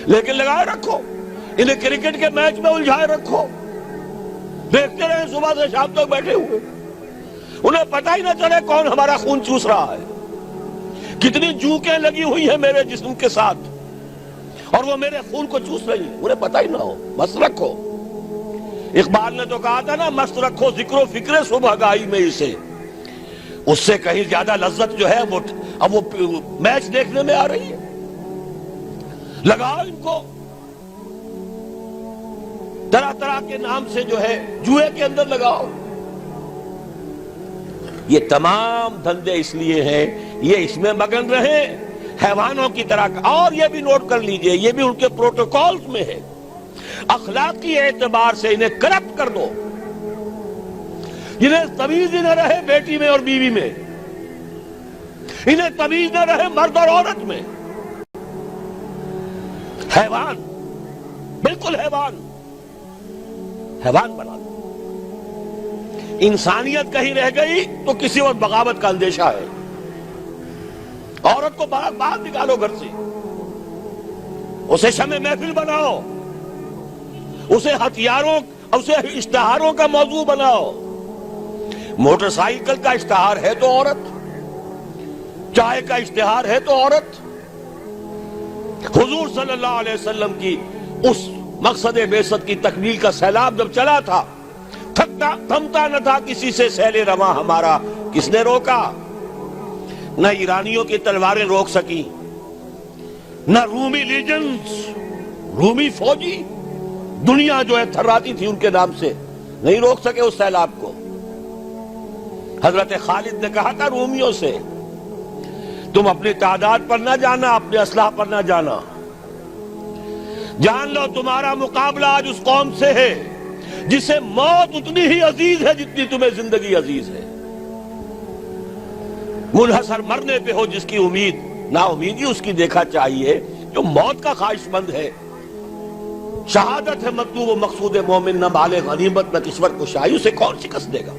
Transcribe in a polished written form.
لیکن لگائے رکھو، انہیں کرکٹ کے میچ میں الجھائے رکھو، دیکھتے رہے صبح سے شام تک بیٹھے ہوئے، انہیں پتہ ہی نہ چلے کون ہمارا خون چوس رہا ہے، کتنی جوکیں لگی ہوئی ہیں میرے جسم کے ساتھ اور وہ میرے خون کو چوس رہی ہیں، انہیں پتہ ہی نہ ہو۔ مست رکھو، اقبال نے تو کہا تھا نا، مست رکھو ذکر و فکر صبح گائی میں اسے، اس سے کہیں زیادہ لذت جو ہے وہ اب وہ میچ دیکھنے میں آ رہی ہے۔ لگاؤ ان کو، طرح طرح کے نام سے جو ہے جوئے کے اندر لگاؤ۔ یہ تمام دھندے اس لیے ہیں یہ اس میں مگن رہے حیوانوں کی طرح۔ اور یہ بھی نوٹ کر لیجئے، یہ بھی ان کے پروٹوکولز میں ہے، اخلاقی اعتبار سے انہیں کرپٹ کر دو، انہیں تمیز ہی نہ رہے بیٹی میں اور بیوی میں، انہیں تمیز نہ رہے مرد اور عورت میں، حیوان، بالکل حیوان بنا دو۔ انسانیت کہیں رہ گئی تو کسی اور بغاوت کا اندیشہ ہے۔ عورت کو باہر نکالو گھر سے، اسے شمع محفل بناؤ، اسے ہتھیاروں، اسے اشتہاروں کا موضوع بناؤ۔ موٹر سائیکل کا اشتہار ہے تو عورت، چائے کا اشتہار ہے تو عورت۔ حضور صلی اللہ علیہ وسلم کی اس مقصد بعثت کی تکمیل کا سیلاب جب چلا تھا، تھمتا نہ تھا کسی سے سیل رواں ہمارا، کس نے روکا؟ نہ ایرانیوں کی تلواریں روک سکی، نہ رومی لیجنز، رومی فوجی، دنیا جو ہے تھراتی تھی ان کے نام سے، نہیں روک سکے اس سیلاب کو۔ حضرت خالد نے کہا تھا رومیوں سے، تم اپنی تعداد پر نہ جانا، اپنے اسلحہ پر نہ جانا، جان لو تمہارا مقابلہ آج اس قوم سے ہے جسے موت اتنی ہی عزیز ہے جتنی تمہیں زندگی عزیز ہے۔ منحصر مرنے پہ ہو جس کی امید، نا امیدی اس کی دیکھا چاہیے جو موت کا خواہش مند ہے۔ شہادت ہے مطلوب و مقصود مومن، نہ مال غنیمت نہ کشور کشائی، اسے کون شکست دے گا؟